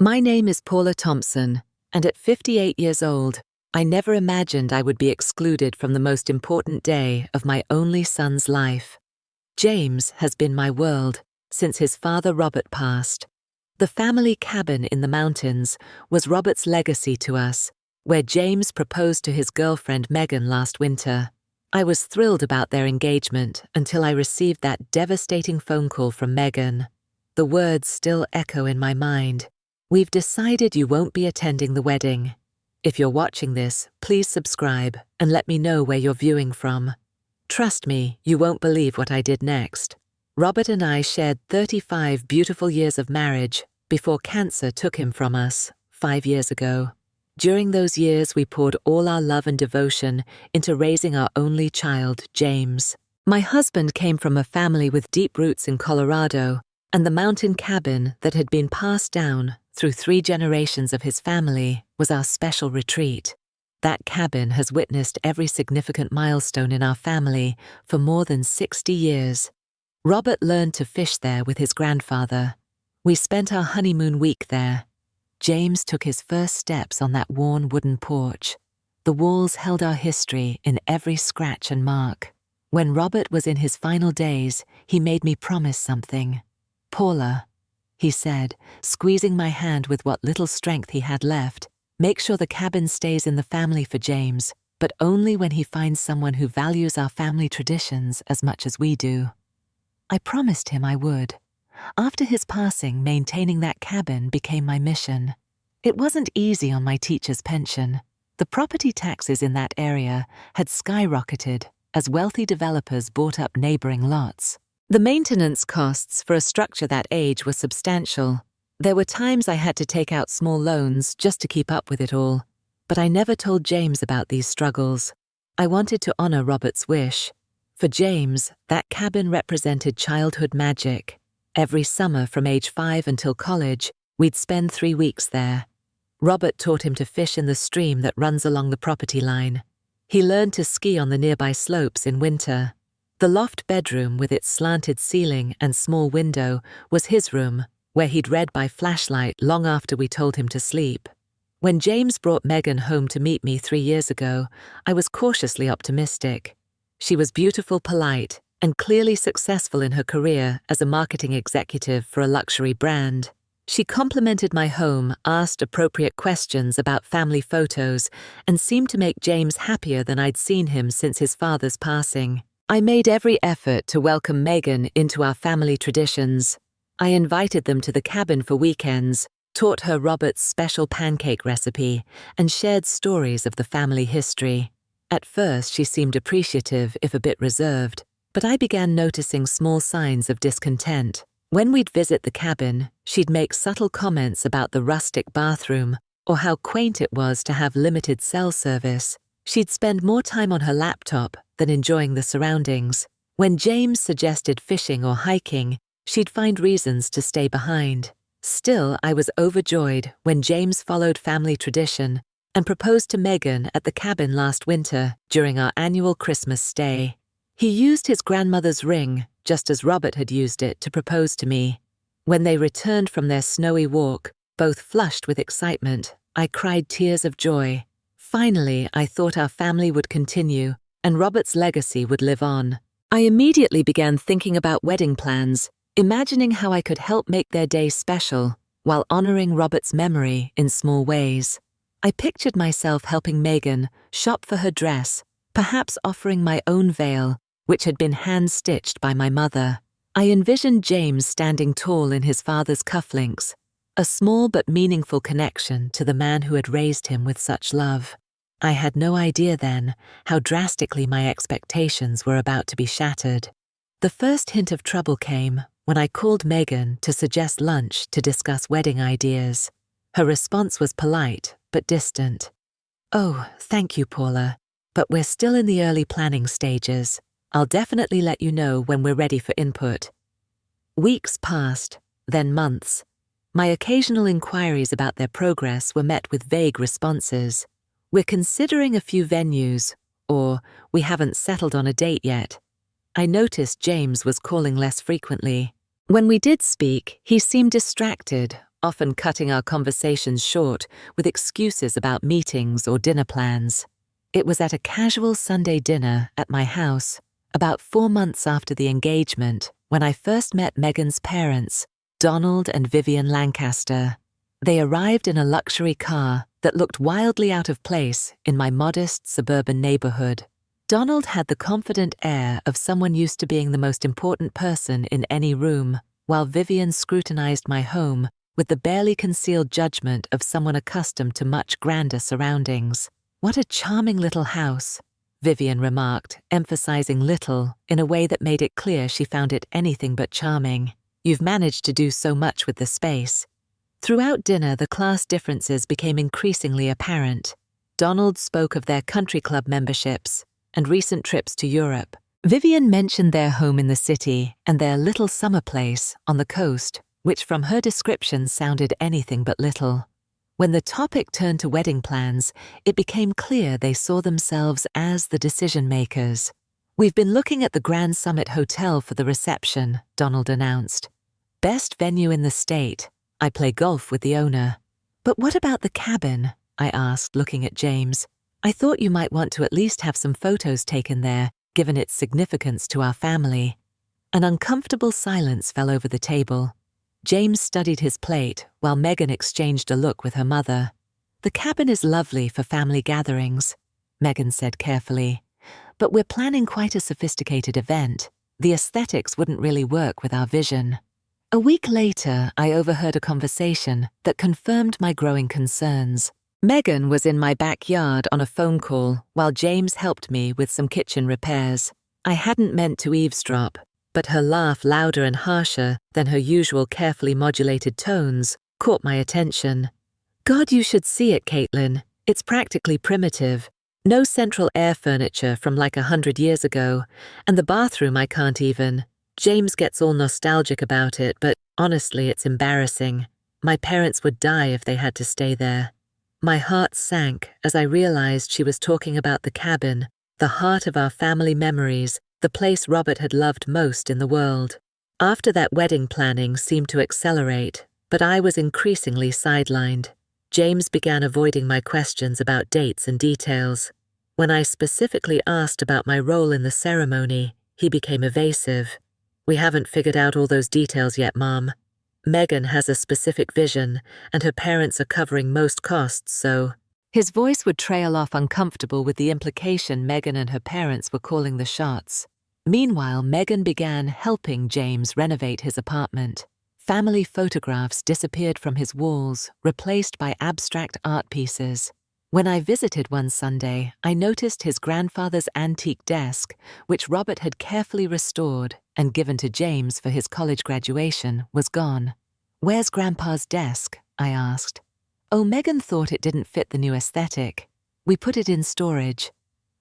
My name is Paula Thompson, and at 58 years old, I never imagined I would be excluded from the most important day of my only son's life. James has been my world since his father Robert passed. The family cabin in the mountains was Robert's legacy to us, where James proposed to his girlfriend Megan last winter. I was thrilled about their engagement until I received that devastating phone call from Megan. The words still echo in my mind. "We've decided you won't be attending the wedding. If you're watching this, please subscribe and let me know where you're viewing from." Trust me, you won't believe what I did next. Robert and I shared 35 beautiful years of marriage before cancer took him from us 5 years ago. During those years, we poured all our love and devotion into raising our only child, James. My husband came from a family with deep roots in Colorado, and the mountain cabin that had been passed down through 3 generations of his family was our special retreat. That cabin has witnessed every significant milestone in our family for more than 60 years. Robert learned to fish there with his grandfather. We spent our honeymoon week there. James took his first steps on that worn wooden porch. The walls held our history in every scratch and mark. When Robert was in his final days, he made me promise something. "Paula," he said, squeezing my hand with what little strength he had left, "make sure the cabin stays in the family for James, but only when he finds someone who values our family traditions as much as we do." I promised him I would. After his passing, maintaining that cabin became my mission. It wasn't easy on my teacher's pension. The property taxes in that area had skyrocketed as wealthy developers bought up neighboring lots. The maintenance costs for a structure that age were substantial. There were times I had to take out small loans just to keep up with it all. But I never told James about these struggles. I wanted to honor Robert's wish. For James, that cabin represented childhood magic. Every summer from age 5 until college, we'd spend 3 weeks there. Robert taught him to fish in the stream that runs along the property line. He learned to ski on the nearby slopes in winter. The loft bedroom with its slanted ceiling and small window was his room, where he'd read by flashlight long after we told him to sleep. When James brought Megan home to meet me 3 years ago, I was cautiously optimistic. She was beautiful, polite, and clearly successful in her career as a marketing executive for a luxury brand. She complimented my home, asked appropriate questions about family photos, and seemed to make James happier than I'd seen him since his father's passing. I made every effort to welcome Megan into our family traditions. I invited them to the cabin for weekends, taught her Robert's special pancake recipe, and shared stories of the family history. At first, she seemed appreciative, if a bit reserved, but I began noticing small signs of discontent. When we'd visit the cabin, she'd make subtle comments about the rustic bathroom or how quaint it was to have limited cell service. She'd spend more time on her laptop than enjoying the surroundings. When James suggested fishing or hiking, she'd find reasons to stay behind. Still, I was overjoyed when James followed family tradition and proposed to Megan at the cabin last winter during our annual Christmas stay. He used his grandmother's ring, just as Robert had used it, to propose to me. When they returned from their snowy walk, both flushed with excitement, I cried tears of joy. Finally, I thought our family would continue and Robert's legacy would live on. I immediately began thinking about wedding plans, imagining how I could help make their day special while honoring Robert's memory in small ways. I pictured myself helping Megan shop for her dress, perhaps offering my own veil, which had been hand-stitched by my mother. I envisioned James standing tall in his father's cufflinks, a small but meaningful connection to the man who had raised him with such love. I had no idea then how drastically my expectations were about to be shattered. The first hint of trouble came when I called Megan to suggest lunch to discuss wedding ideas. Her response was polite but distant. "Oh, thank you, Paula, but we're still in the early planning stages. I'll definitely let you know when we're ready for input." Weeks passed, then months. My occasional inquiries about their progress were met with vague responses. "We're considering a few venues," or "we haven't settled on a date yet." I noticed James was calling less frequently. When we did speak, he seemed distracted often cutting our conversations short with excuses about meetings or dinner plans. It was at a casual Sunday dinner at my house, about 4 months after the engagement, when I first met Megan's parents, Donald and Vivian Lancaster. They arrived in a luxury car that looked wildly out of place in my modest suburban neighborhood. Donald had the confident air of someone used to being the most important person in any room, while Vivian scrutinized my home with the barely concealed judgment of someone accustomed to much grander surroundings. "What a charming little house," Vivian remarked, emphasizing little in a way that made it clear she found it anything but charming. "You've managed to do so much with the space." Throughout dinner, the class differences became increasingly apparent. Donald spoke of their country club memberships and recent trips to Europe. Vivian mentioned their home in the city and their little summer place on the coast, which from her description sounded anything but little. When the topic turned to wedding plans, it became clear they saw themselves as the decision-makers. "We've been looking at the Grand Summit Hotel for the reception," Donald announced. "Best venue in the state. I play golf with the owner." "But what about the cabin?" I asked, looking at James. "I thought you might want to at least have some photos taken there, given its significance to our family." An uncomfortable silence fell over the table. James studied his plate while Megan exchanged a look with her mother. "The cabin is lovely for family gatherings," Megan said carefully. "But we're planning quite a sophisticated event. The aesthetics wouldn't really work with our vision." A week later, I overheard a conversation that confirmed my growing concerns. Megan was in my backyard on a phone call while James helped me with some kitchen repairs. I hadn't meant to eavesdrop, but her laugh, louder and harsher than her usual carefully modulated tones, caught my attention. "God, you should see it, Caitlin. It's practically primitive. No central air furniture from like 100 years ago, and the bathroom I can't even." James gets all nostalgic about it, but honestly, it's embarrassing. My parents would die if they had to stay there. My heart sank as I realized she was talking about the cabin, the heart of our family memories, the place Robert had loved most in the world. After that, wedding planning seemed to accelerate, but I was increasingly sidelined. James began avoiding my questions about dates and details. When I specifically asked about my role in the ceremony, he became evasive. "We haven't figured out all those details yet, Mom. Megan has a specific vision, and her parents are covering most costs, so..." His voice would trail off, uncomfortable with the implication Megan and her parents were calling the shots. Meanwhile, Megan began helping James renovate his apartment. Family photographs disappeared from his walls, replaced by abstract art pieces. When I visited one Sunday, I noticed his grandfather's antique desk, which Robert had carefully restored and given to James for his college graduation, was gone. "Where's Grandpa's desk?" I asked. "Oh, Megan thought it didn't fit the new aesthetic. We put it in storage."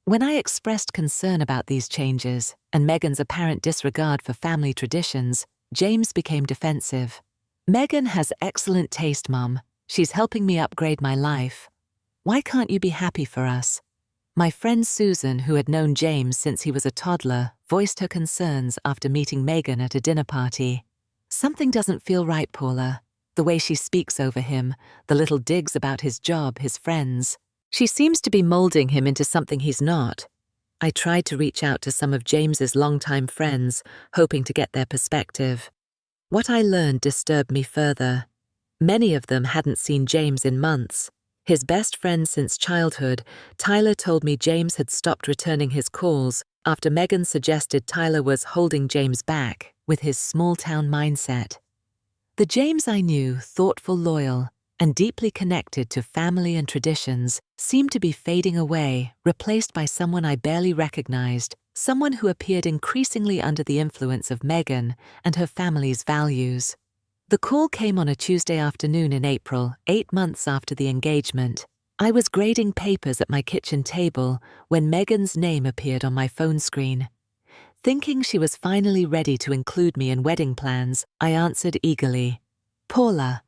When I expressed concern about these changes and Megan's apparent disregard for family traditions, James became defensive. "Megan has excellent taste, Mum. She's helping me upgrade my life. Why can't you be happy for us?" My friend Susan, who had known James since he was a toddler, voiced her concerns after meeting Megan at a dinner party. "Something doesn't feel right, Paula. The way she speaks over him, the little digs about his job, his friends. She seems to be molding him into something he's not." I tried to reach out to some of James's longtime friends, hoping to get their perspective. What I learned disturbed me further. Many of them hadn't seen James in months. His best friend since childhood, Tyler, told me James had stopped returning his calls after Megan suggested Tyler was holding James back with his small-town mindset. The James I knew, thoughtful, loyal, and deeply connected to family and traditions, seemed to be fading away, replaced by someone I barely recognized, someone who appeared increasingly under the influence of Megan and her family's values. The call came on a Tuesday afternoon in April, 8 months after the engagement. I was grading papers at my kitchen table when Megan's name appeared on my phone screen. Thinking she was finally ready to include me in wedding plans, I answered eagerly. "Paula."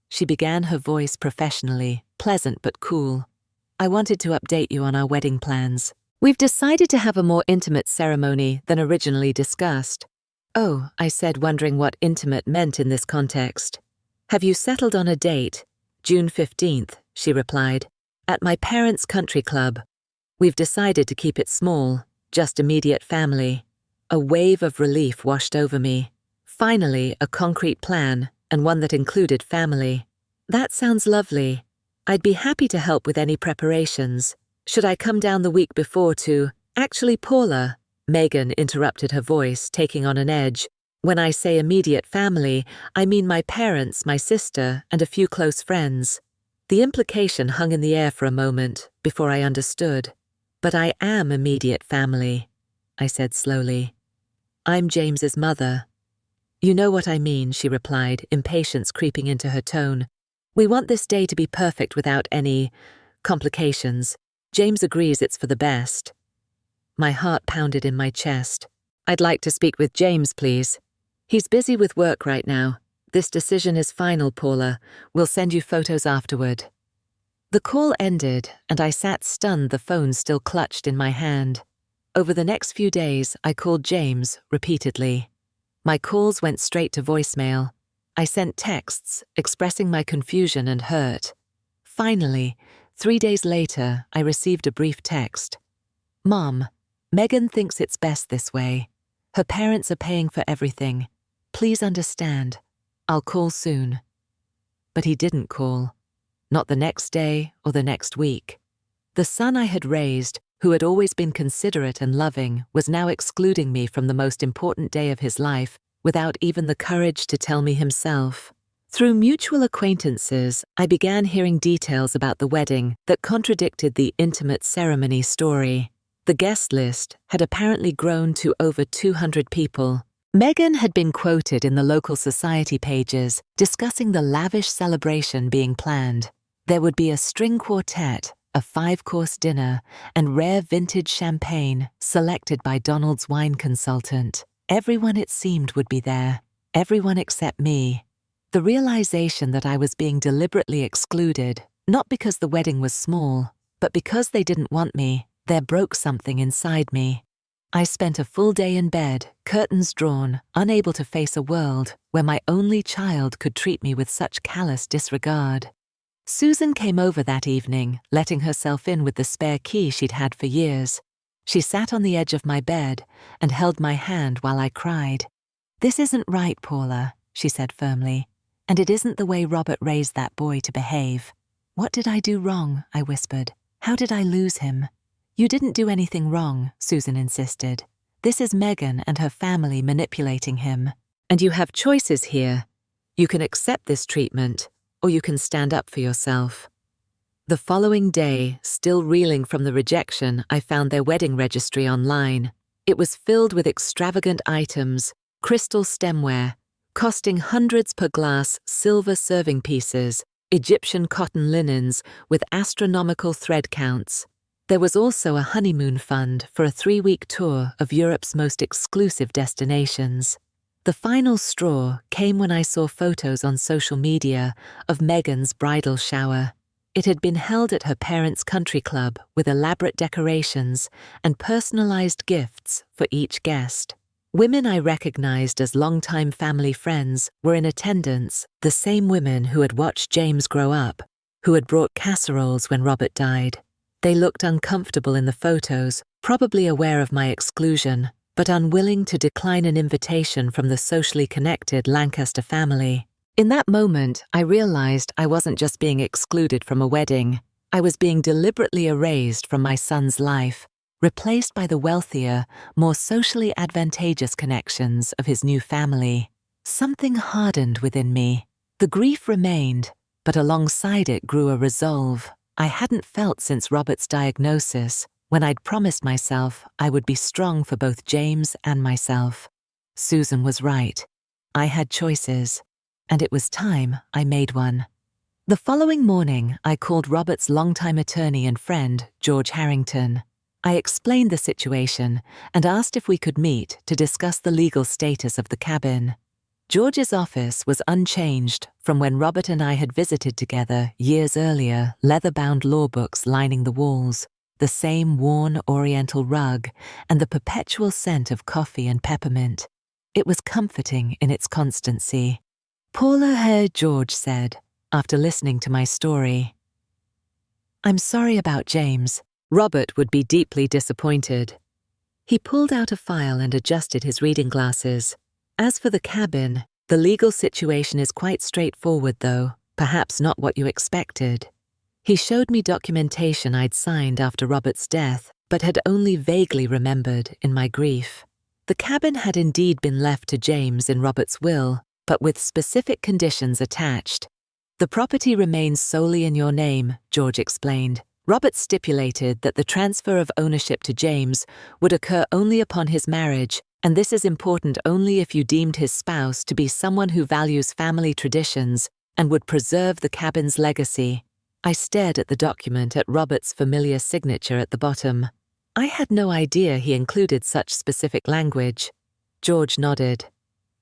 She began, her voice professionally, pleasant but cool. "I wanted to update you on our wedding plans. We've decided to have a more intimate ceremony than originally discussed." "Oh," I said, wondering what intimate meant in this context. "Have you settled on a date?" "June 15th, she replied. "At my parents' country club. We've decided to keep it small, just immediate family." A wave of relief washed over me. Finally, a concrete plan, and one that included family. "That sounds lovely. I'd be happy to help with any preparations. Should I come down the week before to—" "Actually, Paula," Megan interrupted, her voice taking on an edge. "When I say immediate family, I mean my parents, my sister, and a few close friends." The implication hung in the air for a moment before I understood. "But I am immediate family," I said slowly. "I'm James's mother." "You know what I mean," she replied, impatience creeping into her tone. "We want this day to be perfect without any complications. James agrees it's for the best." My heart pounded in my chest. "I'd like to speak with James, please." "He's busy with work right now. This decision is final, Paula. We'll send you photos afterward." The call ended, and I sat stunned, the phone still clutched in my hand. Over the next few days, I called James repeatedly. My calls went straight to voicemail. I sent texts expressing my confusion and hurt. Finally, 3 days later, I received a brief text. "Mom, Megan thinks it's best this way. Her parents are paying for everything. Please understand. I'll call soon." But he didn't call. Not the next day or the next week. The son I had raised, who had always been considerate and loving, was now excluding me from the most important day of his life without even the courage to tell me himself. Through mutual acquaintances, I began hearing details about the wedding that contradicted the intimate ceremony story. The guest list had apparently grown to over 200 people. Megan had been quoted in the local society pages discussing the lavish celebration being planned. There would be a string quartet, a 5-course dinner, and rare vintage champagne selected by Donald's wine consultant. Everyone, it seemed, would be there. Everyone except me. The realization that I was being deliberately excluded, not because the wedding was small, but because they didn't want me, there broke something inside me. I spent a full day in bed, curtains drawn, unable to face a world where my only child could treat me with such callous disregard. Susan came over that evening, letting herself in with the spare key she'd had for years. She sat on the edge of my bed and held my hand while I cried. "This isn't right, Paula," she said firmly, "and it isn't the way Robert raised that boy to behave." "What did I do wrong?" I whispered. "How did I lose him?" "You didn't do anything wrong," Susan insisted. "This is Megan and her family manipulating him. And you have choices here. You can accept this treatment, or you can stand up for yourself." The following day, still reeling from the rejection, I found their wedding registry online. It was filled with extravagant items, crystal stemware, costing hundreds per glass, silver serving pieces, Egyptian cotton linens with astronomical thread counts. There was also a honeymoon fund for a 3-week tour of Europe's most exclusive destinations. The final straw came when I saw photos on social media of Megan's bridal shower. It had been held at her parents' country club with elaborate decorations and personalized gifts for each guest. Women I recognized as longtime family friends were in attendance, the same women who had watched James grow up, who had brought casseroles when Robert died. They looked uncomfortable in the photos, probably aware of my exclusion, but unwilling to decline an invitation from the socially connected Lancaster family. In that moment, I realized I wasn't just being excluded from a wedding. I was being deliberately erased from my son's life, replaced by the wealthier, more socially advantageous connections of his new family. Something hardened within me. The grief remained, but alongside it grew a resolve I hadn't felt since Robert's diagnosis, when I'd promised myself I would be strong for both James and myself. Susan was right. I had choices, and it was time I made one. The following morning, I called Robert's longtime attorney and friend, George Harrington. I explained the situation and asked if we could meet to discuss the legal status of the cabin. George's office was unchanged from when Robert and I had visited together years earlier, leather-bound law books lining the walls, the same worn oriental rug, and the perpetual scent of coffee and peppermint. It was comforting in its constancy. Paula heard George said, after listening to my story. I'm sorry about James. Robert would be deeply disappointed. He pulled out a file and adjusted his reading glasses. As for the cabin, the legal situation is quite straightforward though, perhaps not what you expected. He showed me documentation I'd signed after Robert's death, but had only vaguely remembered in my grief. The cabin had indeed been left to James in Robert's will, but with specific conditions attached. The property remains solely in your name, George explained. Robert stipulated that the transfer of ownership to James would occur only upon his marriage, and this is important only if you deemed his spouse to be someone who values family traditions and would preserve the cabin's legacy. I stared at the document at Robert's familiar signature at the bottom. I had no idea he included such specific language. George nodded.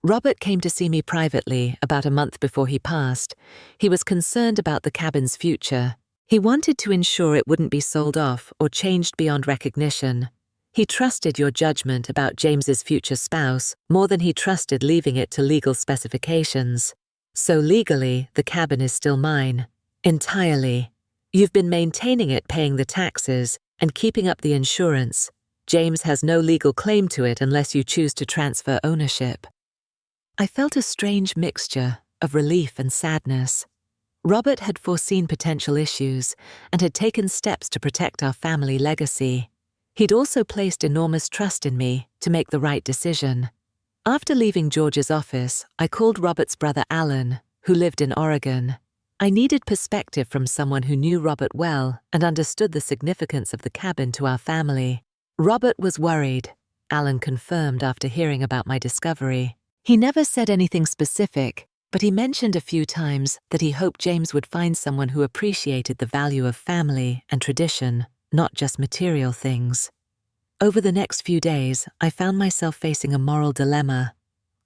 Robert came to see me privately about a month before he passed. He was concerned about the cabin's future. He wanted to ensure it wouldn't be sold off or changed beyond recognition. He trusted your judgment about James's future spouse more than he trusted leaving it to legal specifications. So legally, the cabin is still mine. Entirely. You've been maintaining it, paying the taxes, and keeping up the insurance. James has no legal claim to it unless you choose to transfer ownership. I felt a strange mixture of relief and sadness. Robert had foreseen potential issues and had taken steps to protect our family legacy. He'd also placed enormous trust in me to make the right decision. After leaving George's office, I called Robert's brother Alan, who lived in Oregon. I needed perspective from someone who knew Robert well and understood the significance of the cabin to our family. Robert was worried, Alan confirmed after hearing about my discovery. He never said anything specific, but he mentioned a few times that he hoped James would find someone who appreciated the value of family and tradition, not just material things. Over the next few days, I found myself facing a moral dilemma.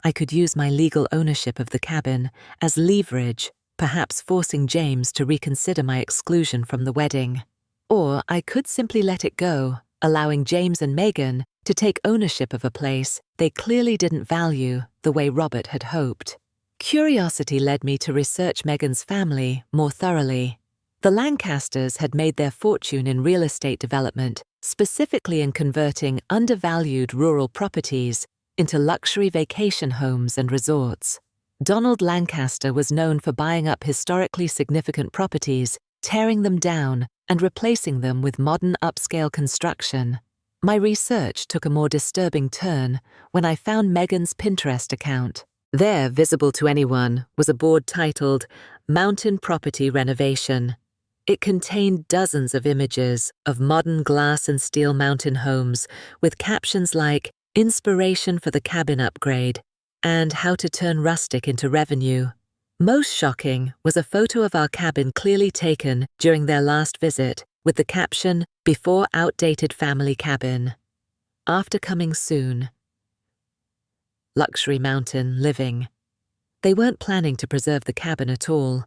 I could use my legal ownership of the cabin as leverage, perhaps forcing James to reconsider my exclusion from the wedding. Or I could simply let it go, allowing James and Megan to take ownership of a place they clearly didn't value the way Robert had hoped. Curiosity led me to research Megan's family more thoroughly. The Lancasters had made their fortune in real estate development, specifically in converting undervalued rural properties into luxury vacation homes and resorts. Donald Lancaster was known for buying up historically significant properties, tearing them down, and replacing them with modern upscale construction. My research took a more disturbing turn when I found Megan's Pinterest account. There, visible to anyone, was a board titled Mountain Property Renovation. It contained dozens of images of modern glass and steel mountain homes with captions like "Inspiration for the cabin upgrade" and "How to turn rustic into revenue." Most shocking was a photo of our cabin clearly taken during their last visit, with the caption, "Before outdated family cabin. After coming soon. Luxury mountain living." They weren't planning to preserve the cabin at all.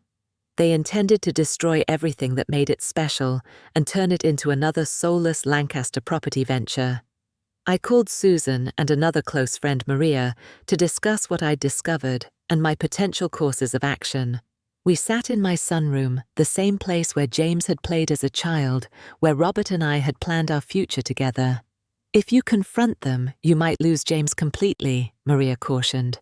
They intended to destroy everything that made it special and turn it into another soulless Lancaster property venture. I called Susan and another close friend, Maria, to discuss what I'd discovered and my potential courses of action. We sat in my sunroom, the same place where James had played as a child, where Robert and I had planned our future together. "If you confront them, you might lose James completely," Maria cautioned.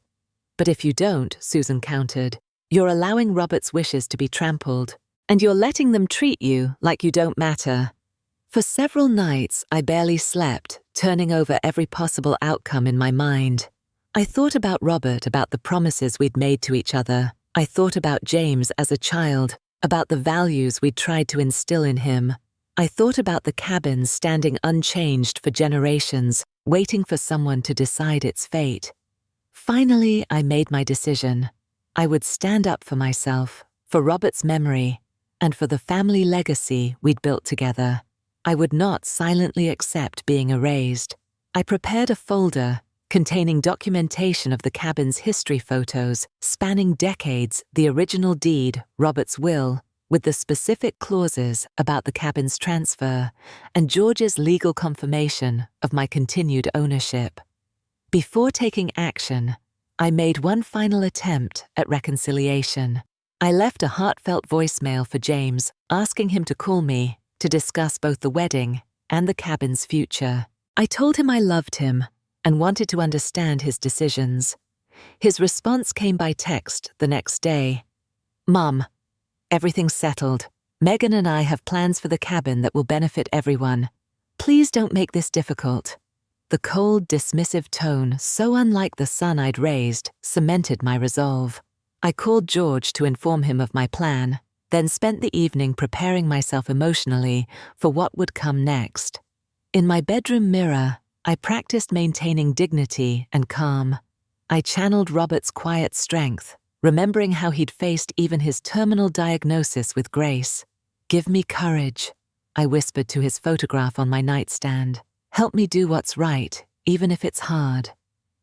"But if you don't," Susan countered, "you're allowing Robert's wishes to be trampled, and you're letting them treat you like you don't matter." For several nights, I barely slept, turning over every possible outcome in my mind. I thought about Robert, about the promises we'd made to each other. I thought about James as a child, about the values we'd tried to instill in him. I thought about the cabin standing unchanged for generations, waiting for someone to decide its fate. Finally, I made my decision. I would stand up for myself, for Robert's memory, and for the family legacy we'd built together. I would not silently accept being erased. I prepared a folder containing documentation of the cabin's history photos spanning decades, the original deed, Robert's will, with the specific clauses about the cabin's transfer, and George's legal confirmation of my continued ownership. Before taking action, I made one final attempt at reconciliation. I left a heartfelt voicemail for James, asking him to call me to discuss both the wedding and the cabin's future. I told him I loved him and wanted to understand his decisions. His response came by text the next day. "Mom, everything's settled. Megan and I have plans for the cabin that will benefit everyone. Please don't make this difficult." The cold, dismissive tone, so unlike the son I'd raised, cemented my resolve. I called George to inform him of my plan, then spent the evening preparing myself emotionally for what would come next. In my bedroom mirror, I practiced maintaining dignity and calm. I channeled Robert's quiet strength, remembering how he'd faced even his terminal diagnosis with grace. "Give me courage," I whispered to his photograph on my nightstand. "Help me do what's right, even if it's hard."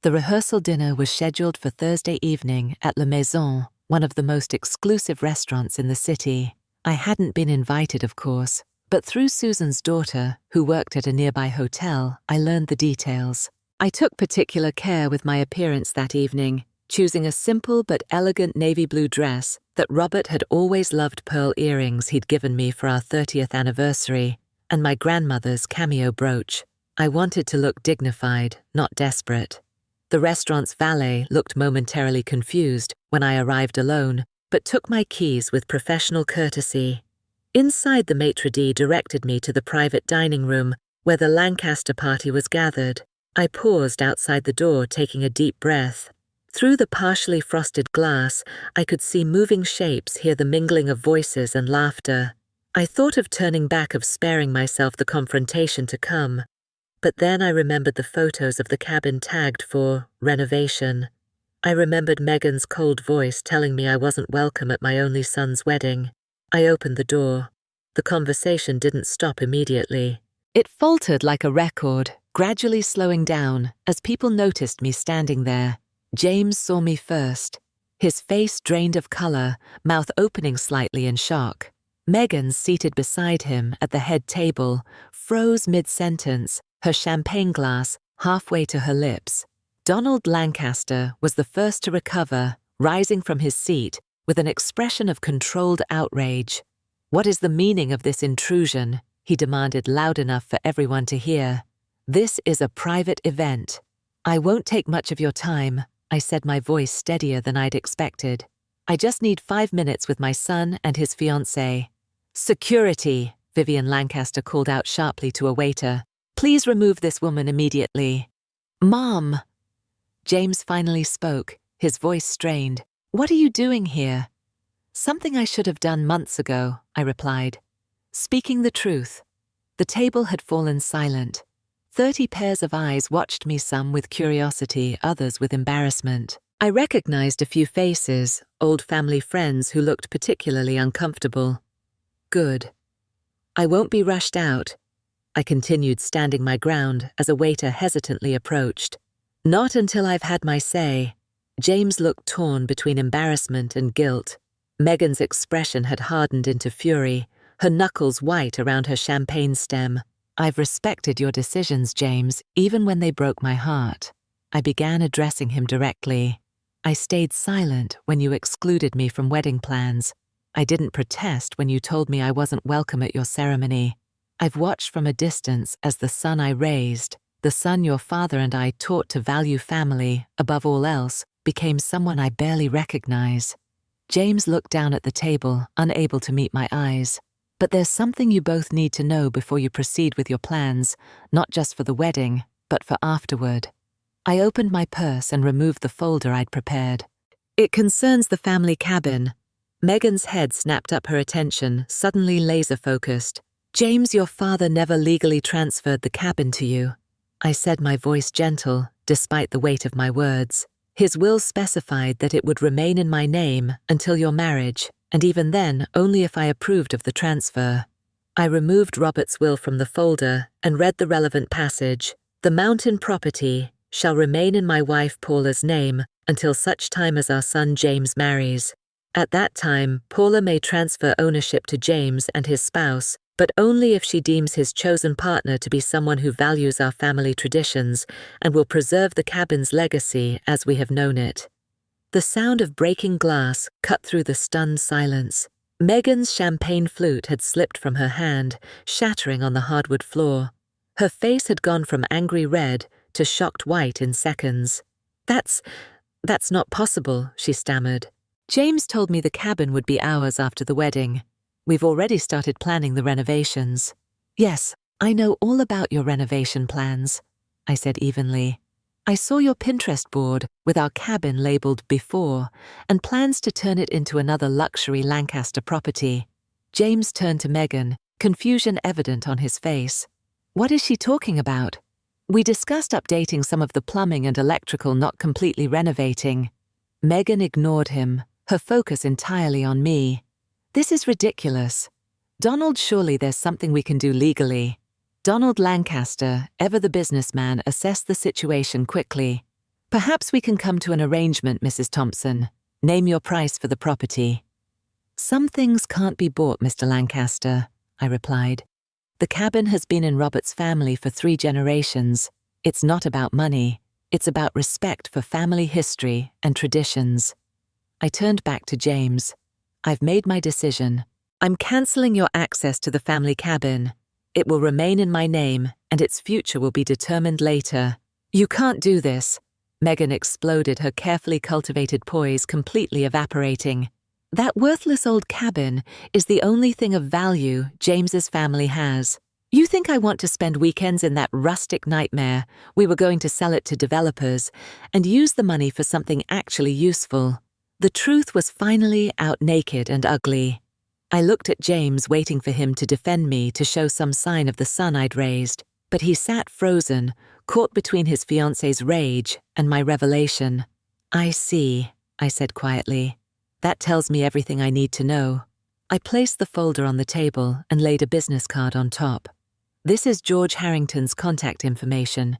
The rehearsal dinner was scheduled for Thursday evening at La Maison, one of the most exclusive restaurants in the city. I hadn't been invited, of course, but through Susan's daughter, who worked at a nearby hotel, I learned the details. I took particular care with my appearance that evening, choosing a simple but elegant navy blue dress that Robert had always loved pearl earrings he'd given me for our 30th anniversary, and my grandmother's cameo brooch. I wanted to look dignified, not desperate. The restaurant's valet looked momentarily confused when I arrived alone, but took my keys with professional courtesy. Inside, the maitre d' directed me to the private dining room where the Lancaster party was gathered. I paused outside the door, taking a deep breath. Through the partially frosted glass, I could see moving shapes, hear the mingling of voices and laughter. I thought of turning back, of sparing myself the confrontation to come. But then I remembered the photos of the cabin tagged for renovation. I remembered Megan's cold voice telling me I wasn't welcome at my only son's wedding. I opened the door. The conversation didn't stop immediately. It faltered like a record, gradually slowing down as people noticed me standing there. James saw me first, his face drained of color, mouth opening slightly in shock. Megan, seated beside him at the head table, froze mid-sentence, her champagne glass halfway to her lips. Donald Lancaster was the first to recover, rising from his seat with an expression of controlled outrage. "What is the meaning of this intrusion?" he demanded, loud enough for everyone to hear. "This is a private event." "I won't take much of your time," I said, my voice steadier than I'd expected. "I just need 5 minutes with my son and his fiancée." "Security," Vivian Lancaster called out sharply to a waiter. "Please remove this woman immediately." "Mom!" James finally spoke, his voice strained. "What are you doing here?" "Something I should have done months ago," I replied. Speaking the truth. The table had fallen silent. 30 pairs of eyes watched me, some with curiosity, others with embarrassment. I recognized a few faces, old family friends who looked particularly uncomfortable. Good. "I won't be rushed out," I continued, standing my ground as a waiter hesitantly approached. "Not until I've had my say." James looked torn between embarrassment and guilt. Megan's expression had hardened into fury, her knuckles white around her champagne stem. "I've respected your decisions, James, even when they broke my heart." I began addressing him directly. "I stayed silent when you excluded me from wedding plans. I didn't protest when you told me I wasn't welcome at your ceremony. I've watched from a distance as the son I raised, the son your father and I taught to value family above all else, became someone I barely recognize." James looked down at the table, unable to meet my eyes. "But there's something you both need to know before you proceed with your plans, not just for the wedding, but for afterward." I opened my purse and removed the folder I'd prepared. "It concerns the family cabin." Megan's head snapped up, her attention suddenly laser-focused. "James, your father never legally transferred the cabin to you," I said, my voice gentle, despite the weight of my words. "His will specified that it would remain in my name until your marriage, and even then only if I approved of the transfer." I removed Robert's will from the folder and read the relevant passage. "The mountain property shall remain in my wife Paula's name until such time as our son James marries. At that time, Paula may transfer ownership to James and his spouse, but only if she deems his chosen partner to be someone who values our family traditions and will preserve the cabin's legacy as we have known it. The sound of breaking glass cut through the stunned silence. Megan's champagne flute had slipped from her hand, shattering on the hardwood floor. Her face had gone from angry red to shocked white in seconds. That's not possible," she stammered. "James told me the cabin would be ours after the wedding. We've already started planning the renovations." "Yes, I know all about your renovation plans," I said evenly. "I saw your Pinterest board with our cabin labeled before and plans to turn it into another luxury Lancaster property." James turned to Megan, confusion evident on his face. "What is she talking about?" "We discussed updating some of the plumbing and electrical, not completely renovating." Megan ignored him, her focus entirely on me. "This is ridiculous. Donald, surely there's something we can do legally." Donald Lancaster, ever the businessman, assessed the situation quickly. "Perhaps we can come to an arrangement, Mrs. Thompson. Name your price for the property." "Some things can't be bought, Mr. Lancaster," I replied. "The cabin has been in Robert's family for 3 generations. It's not about money. It's about respect for family history and traditions." I turned back to James. "I've made my decision. I'm cancelling your access to the family cabin. It will remain in my name, and its future will be determined later." "You can't do this." Megan exploded, her carefully cultivated poise completely evaporating. "That worthless old cabin is the only thing of value James's family has. You think I want to spend weekends in that rustic nightmare? We were going to sell it to developers and use the money for something actually useful." The truth was finally out naked and ugly. I looked at James, waiting for him to defend me, to show some sign of the son I'd raised, but he sat frozen, caught between his fiancée's rage and my revelation. "I see," I said quietly. "That tells me everything I need to know." I placed the folder on the table and laid a business card on top. "This is George Harrington's contact information.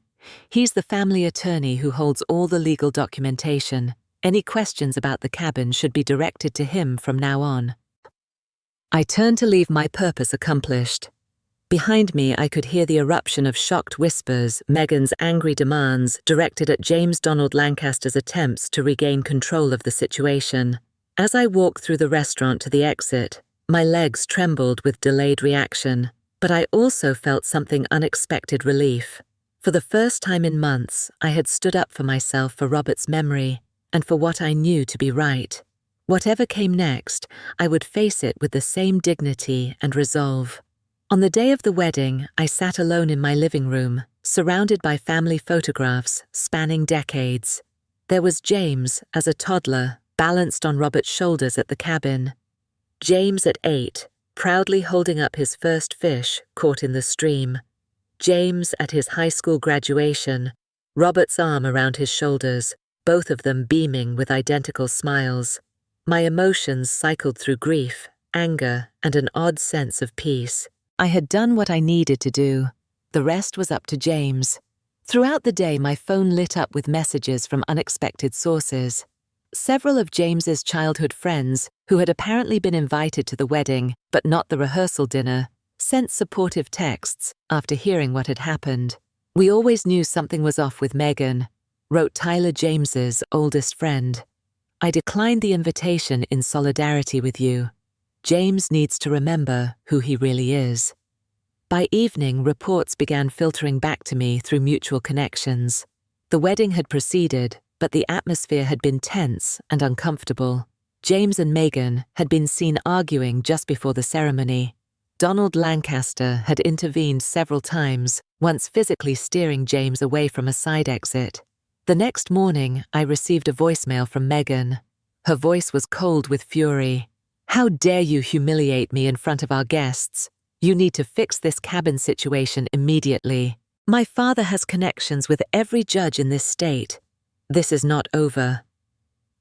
He's the family attorney who holds all the legal documentation. Any questions about the cabin should be directed to him from now on." I turned to leave, my purpose accomplished. Behind me, I could hear the eruption of shocked whispers, Megan's angry demands directed at James Donald Lancaster's attempts to regain control of the situation. As I walked through the restaurant to the exit, my legs trembled with delayed reaction, but I also felt something unexpected relief. For the first time in months, I had stood up for myself, for Robert's memory, and for what I knew to be right. Whatever came next, I would face it with the same dignity and resolve. On the day of the wedding, I sat alone in my living room, surrounded by family photographs spanning decades. There was James, as a toddler, balanced on Robert's shoulders at the cabin. James at 8, proudly holding up his first fish caught in the stream. James at his high school graduation, Robert's arm around his shoulders, both of them beaming with identical smiles. My emotions cycled through grief, anger, and an odd sense of peace. I had done what I needed to do. The rest was up to James. Throughout the day, my phone lit up with messages from unexpected sources. Several of James's childhood friends, who had apparently been invited to the wedding but not the rehearsal dinner, sent supportive texts after hearing what had happened. "We always knew something was off with Megan," wrote Tyler, James's oldest friend. "I declined the invitation in solidarity with you. James needs to remember who he really is." By evening, reports began filtering back to me through mutual connections. The wedding had proceeded, but the atmosphere had been tense and uncomfortable. James and Megan had been seen arguing just before the ceremony. Donald Lancaster had intervened several times, once physically steering James away from a side exit. The next morning, I received a voicemail from Megan. Her voice was cold with fury. "How dare you humiliate me in front of our guests? You need to fix this cabin situation immediately. My father has connections with every judge in this state. This is not over."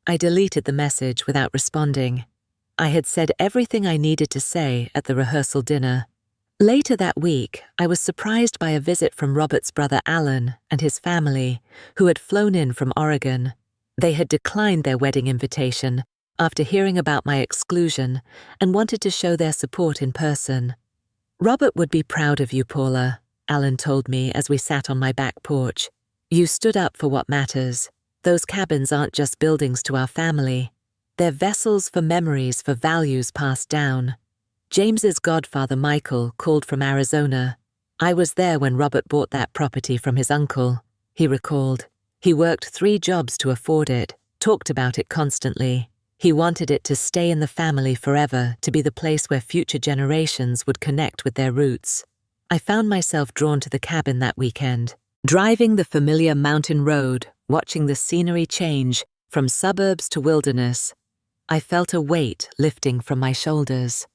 I deleted the message without responding. I had said everything I needed to say at the rehearsal dinner. Later that week, I was surprised by a visit from Robert's brother Alan and his family, who had flown in from Oregon. They had declined their wedding invitation after hearing about my exclusion and wanted to show their support in person. "Robert would be proud of you, Paula," Alan told me as we sat on my back porch. "You stood up for what matters. Those cabins aren't just buildings to our family. They're vessels for memories, for values passed down." James's godfather, Michael, called from Arizona. "I was there when Robert bought that property from his uncle," he recalled. "He worked 3 jobs to afford it, talked about it constantly. He wanted it to stay in the family forever, to be the place where future generations would connect with their roots." I found myself drawn to the cabin that weekend, driving the familiar mountain road, watching the scenery change from suburbs to wilderness. I felt a weight lifting from my shoulders.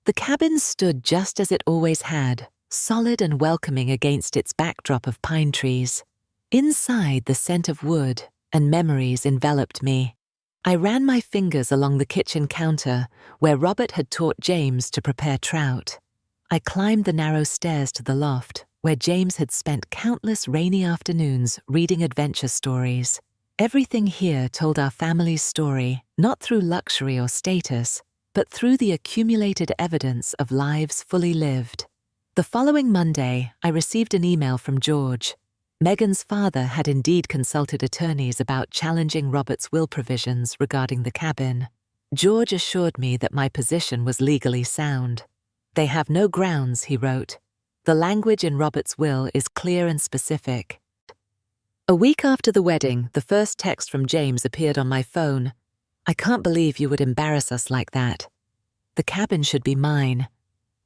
The cabin stood just as it always had, solid and welcoming against its backdrop of pine trees. Inside, the scent of wood and memories enveloped me. I ran my fingers along the kitchen counter where Robert had taught James to prepare trout. I climbed the narrow stairs to the loft where James had spent countless rainy afternoons reading adventure stories. Everything here told our family's story, not through luxury or status, but through the accumulated evidence of lives fully lived. The following Monday, I received an email from George. Megan's father had indeed consulted attorneys about challenging Robert's will provisions regarding the cabin. George assured me that my position was legally sound. "They have no grounds," he wrote. "The language in Robert's will is clear and specific." A week after the wedding, the first text from James appeared on my phone. "I can't believe you would embarrass us like that. The cabin should be mine.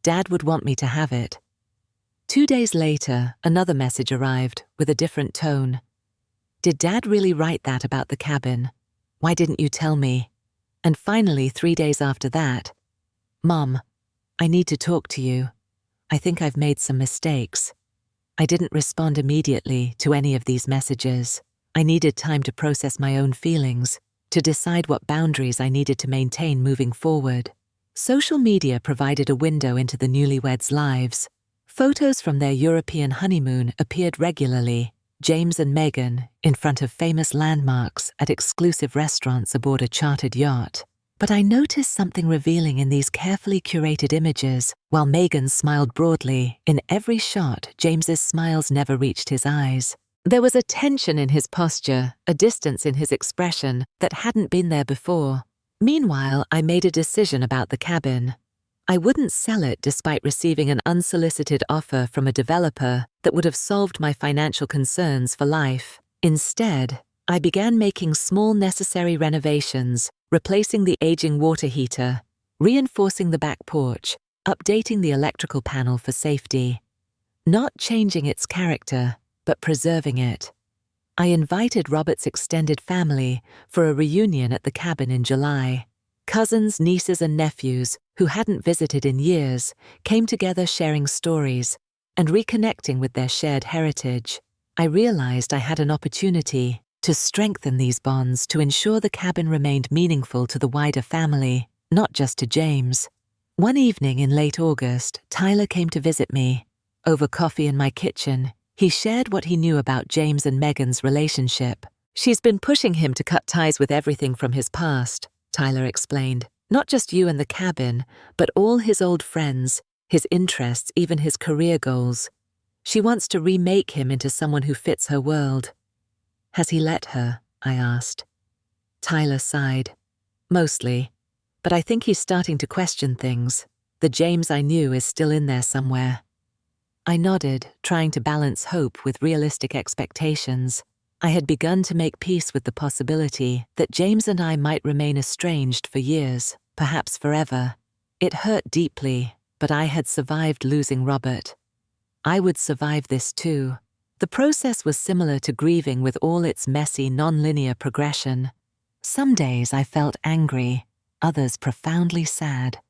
Dad would want me to have it." 2 days later, another message arrived with a different tone. "Did Dad really write that about the cabin? Why didn't you tell me?" And finally, 3 days after that, "Mom, I need to talk to you. I think I've made some mistakes." I didn't respond immediately to any of these messages. I needed time to process my own feelings, to decide what boundaries I needed to maintain moving forward. Social media provided a window into the newlyweds' lives. Photos from their European honeymoon appeared regularly, James and Megan in front of famous landmarks at exclusive restaurants aboard a chartered yacht. But I noticed something revealing in these carefully curated images. While Megan smiled broadly, in every shot, James's smiles never reached his eyes. There was a tension in his posture, a distance in his expression that hadn't been there before. Meanwhile, I made a decision about the cabin. I wouldn't sell it despite receiving an unsolicited offer from a developer that would have solved my financial concerns for life. Instead, I began making small necessary renovations, replacing the aging water heater, reinforcing the back porch, updating the electrical panel for safety. Not changing its character, but preserving it. I invited Robert's extended family for a reunion at the cabin in July. Cousins, nieces, and nephews, who hadn't visited in years, came together sharing stories and reconnecting with their shared heritage. I realized I had an opportunity to strengthen these bonds to ensure the cabin remained meaningful to the wider family, not just to James. One evening in late August, Tyler came to visit me. Over coffee in my kitchen, he shared what he knew about James and Megan's relationship. "She's been pushing him to cut ties with everything from his past," Tyler explained. "Not just you and the cabin, but all his old friends, his interests, even his career goals. She wants to remake him into someone who fits her world." "Has he let her?" I asked. Tyler sighed. "Mostly, but I think he's starting to question things. The James I knew is still in there somewhere." I nodded, trying to balance hope with realistic expectations. I had begun to make peace with the possibility that James and I might remain estranged for years, perhaps forever. It hurt deeply, but I had survived losing Robert. I would survive this too. The process was similar to grieving with all its messy, non-linear progression. Some days I felt angry, others profoundly sad.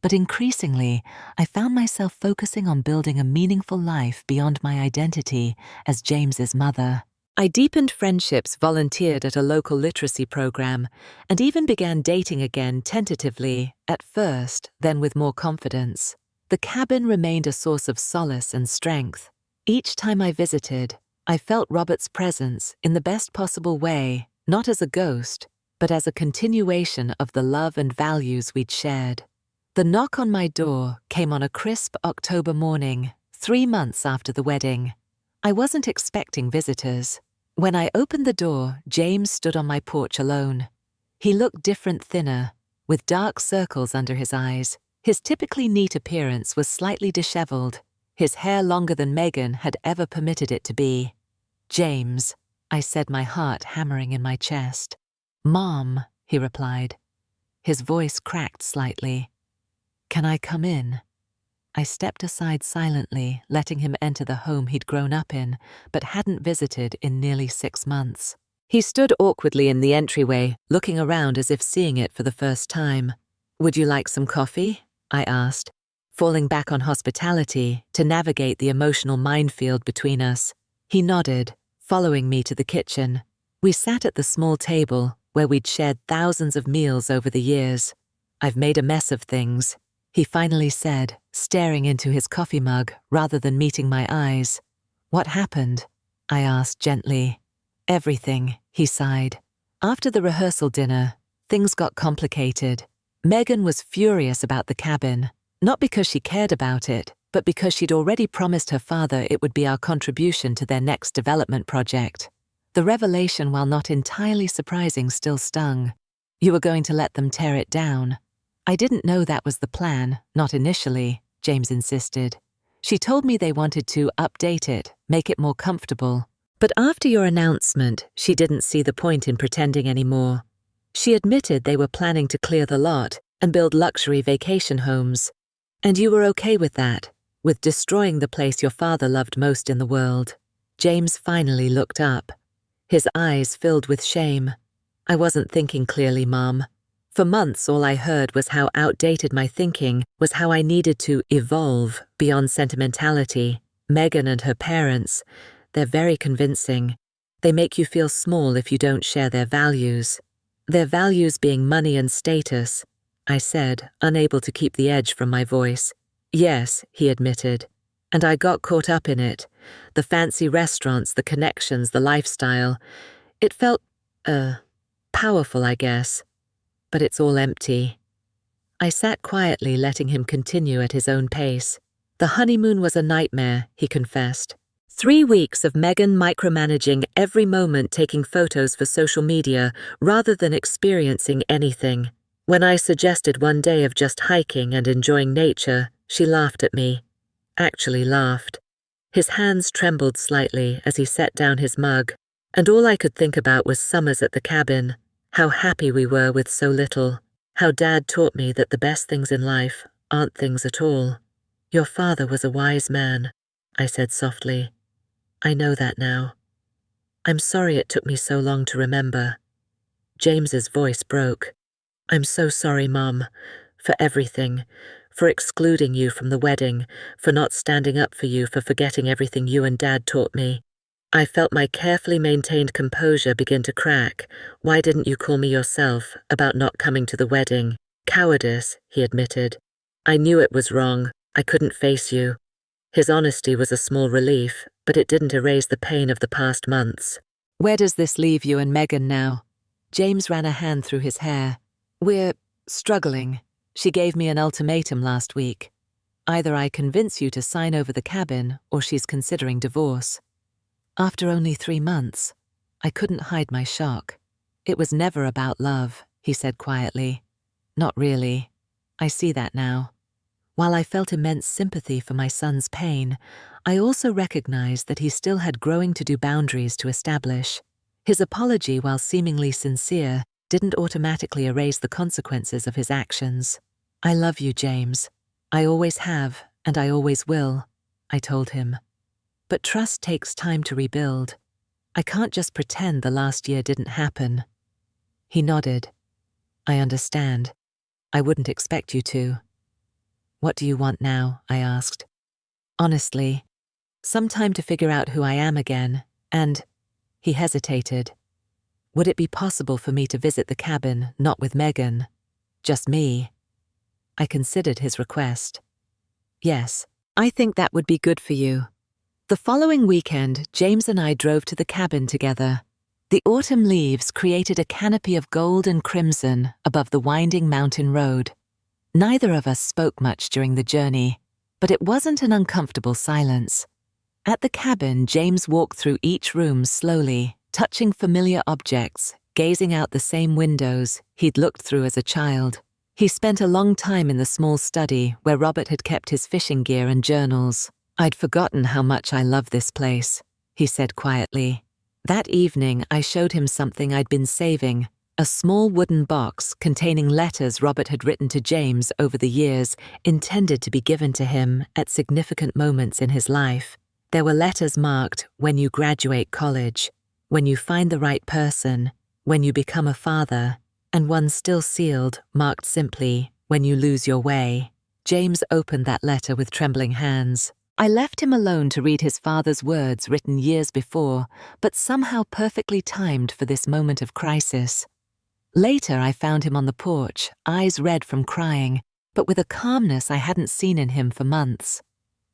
But increasingly, I found myself focusing on building a meaningful life beyond my identity as James's mother. I deepened friendships, volunteered at a local literacy program, and even began dating again tentatively, at first, then with more confidence. The cabin remained a source of solace and strength. Each time I visited, I felt Robert's presence in the best possible way, not as a ghost, but as a continuation of the love and values we'd shared. The knock on my door came on a crisp October morning, 3 months after the wedding. I wasn't expecting visitors. When I opened the door, James stood on my porch alone. He looked different, thinner, with dark circles under his eyes. His typically neat appearance was slightly disheveled, his hair longer than Megan had ever permitted it to be. "James," I said, my heart hammering in my chest. "Mom," he replied. His voice cracked slightly. "Can I come in?" I stepped aside silently, letting him enter the home he'd grown up in, but hadn't visited in nearly 6 months. He stood awkwardly in the entryway, looking around as if seeing it for the first time. "Would you like some coffee?" I asked, falling back on hospitality to navigate the emotional minefield between us. He nodded, following me to the kitchen. We sat at the small table where we'd shared thousands of meals over the years. "I've made a mess of things," he finally said, staring into his coffee mug rather than meeting my eyes. "What happened?" I asked gently. "Everything," he sighed. "After the rehearsal dinner, things got complicated. Megan was furious about the cabin, not because she cared about it, but because she'd already promised her father it would be our contribution to their next development project. The revelation, while not entirely surprising, still stung. You were going to let them tear it down. I didn't know that was the plan, not initially," James insisted. "She told me they wanted to update it, make it more comfortable. But after your announcement, she didn't see the point in pretending anymore. She admitted they were planning to clear the lot and build luxury vacation homes. And you were okay with that, with destroying the place your father loved most in the world." James finally looked up, his eyes filled with shame. "I wasn't thinking clearly, Mom. For months, all I heard was how outdated my thinking was, how I needed to evolve beyond sentimentality. Megan and her parents, they're very convincing. They make you feel small if you don't share their values. Their values being money and status," I said, unable to keep the edge from my voice. "Yes," he admitted. "And I got caught up in it. The fancy restaurants, the connections, the lifestyle. It felt, powerful, I guess. But it's all empty." I sat quietly, letting him continue at his own pace. "The honeymoon was a nightmare," he confessed. 3 weeks of Megan micromanaging every moment, taking photos for social media rather than experiencing anything. When I suggested one day of just hiking and enjoying nature, she laughed at me. Actually laughed. His hands trembled slightly as he set down his mug, and all I could think about was summers at the cabin, how happy we were with so little, how Dad taught me that the best things in life aren't things at all. "Your father was a wise man," I said softly. "I know that now. I'm sorry it took me so long to remember." James's voice broke. "I'm so sorry, Mom, for everything, for excluding you from the wedding, for not standing up for you, for forgetting everything you and Dad taught me. I felt my carefully maintained composure begin to crack. Why didn't you call me yourself about not coming to the wedding?" "Cowardice," he admitted. "I knew it was wrong. I couldn't face you." His honesty was a small relief, but it didn't erase the pain of the past months. "Where does this leave you and Megan now?" James ran a hand through his hair. "We're struggling. She gave me an ultimatum last week. Either I convince you to sign over the cabin, or she's considering divorce." After only 3 months, I couldn't hide my shock. "It was never about love," he said quietly. "Not really. I see that now." While I felt immense sympathy for my son's pain, I also recognized that he still had growing to do, boundaries to establish. His apology, while seemingly sincere, didn't automatically erase the consequences of his actions. "I love you, James. I always have, and I always will," I told him. "But trust takes time to rebuild. I can't just pretend the last year didn't happen." He nodded. "I understand. I wouldn't expect you to." "What do you want now?" I asked. "Honestly, some time to figure out who I am again, and—" He hesitated. "Would it be possible for me to visit the cabin, not with Megan? Just me?" I considered his request. "Yes, I think that would be good for you." The following weekend, James and I drove to the cabin together. The autumn leaves created a canopy of gold and crimson above the winding mountain road. Neither of us spoke much during the journey, but it wasn't an uncomfortable silence. At the cabin, James walked through each room slowly, touching familiar objects, gazing out the same windows he'd looked through as a child. He spent a long time in the small study where Robert had kept his fishing gear and journals. "I'd forgotten how much I love this place," he said quietly. That evening, I showed him something I'd been saving, a small wooden box containing letters Robert had written to James over the years, intended to be given to him at significant moments in his life. There were letters marked, "When you graduate college," "When you find the right person," "When you become a father," and one still sealed, marked simply, "When you lose your way." James opened that letter with trembling hands. I left him alone to read his father's words written years before, but somehow perfectly timed for this moment of crisis. Later, I found him on the porch, eyes red from crying, but with a calmness I hadn't seen in him for months.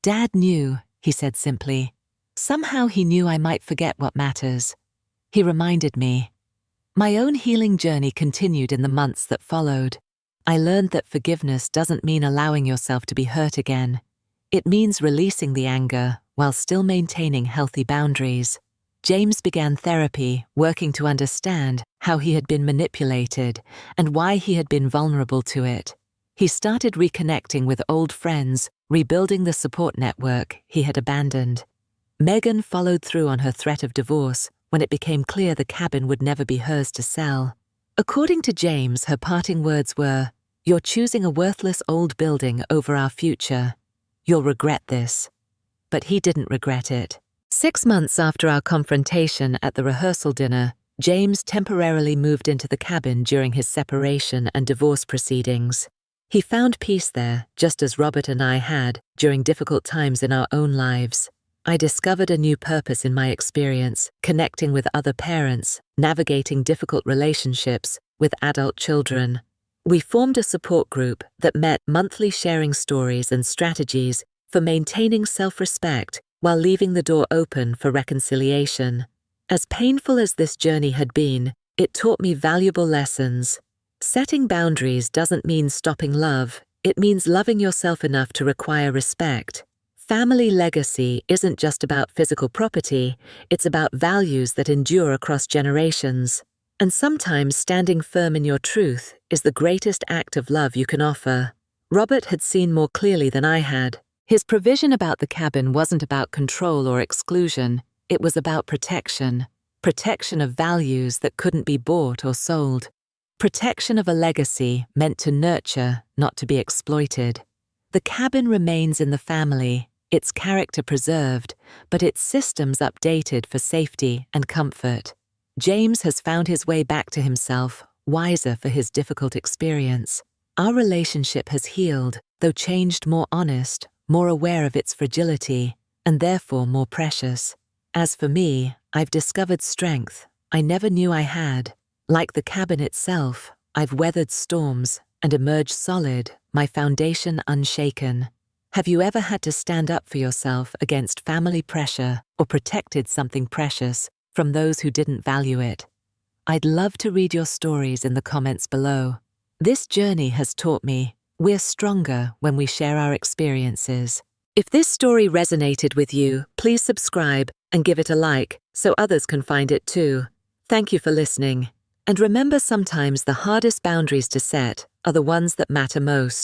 "Dad knew," he said simply. "Somehow he knew I might forget what matters." He reminded me. My own healing journey continued in the months that followed. I learned that forgiveness doesn't mean allowing yourself to be hurt again. It means releasing the anger while still maintaining healthy boundaries. James began therapy, working to understand how he had been manipulated and why he had been vulnerable to it. He started reconnecting with old friends, rebuilding the support network he had abandoned. Megan followed through on her threat of divorce when it became clear the cabin would never be hers to sell. According to James, her parting words were, "You're choosing a worthless old building over our future. You'll regret this." But he didn't regret it. 6 months after our confrontation at the rehearsal dinner, James temporarily moved into the cabin during his separation and divorce proceedings. He found peace there, just as Robert and I had during difficult times in our own lives. I discovered a new purpose in my experience, connecting with other parents, navigating difficult relationships with adult children. We formed a support group that met monthly, sharing stories and strategies for maintaining self-respect while leaving the door open for reconciliation. As painful as this journey had been, it taught me valuable lessons. Setting boundaries doesn't mean stopping love, it means loving yourself enough to require respect. Family legacy isn't just about physical property, it's about values that endure across generations. And sometimes standing firm in your truth is the greatest act of love you can offer. Robert had seen more clearly than I had. His provision about the cabin wasn't about control or exclusion, it was about protection. Protection of values that couldn't be bought or sold. Protection of a legacy meant to nurture, not to be exploited. The cabin remains in the family, its character preserved, but its systems updated for safety and comfort. James has found his way back to himself, wiser for his difficult experience. Our relationship has healed, though changed, more honest, more aware of its fragility, and therefore more precious. As for me, I've discovered strength I never knew I had. Like the cabin itself, I've weathered storms and emerged solid, my foundation unshaken. Have you ever had to stand up for yourself against family pressure or protected something precious from those who didn't value it? I'd love to read your stories in the comments below. This journey has taught me we're stronger when we share our experiences. If this story resonated with you, please subscribe and give it a like so others can find it too. Thank you for listening. And remember, sometimes the hardest boundaries to set are the ones that matter most.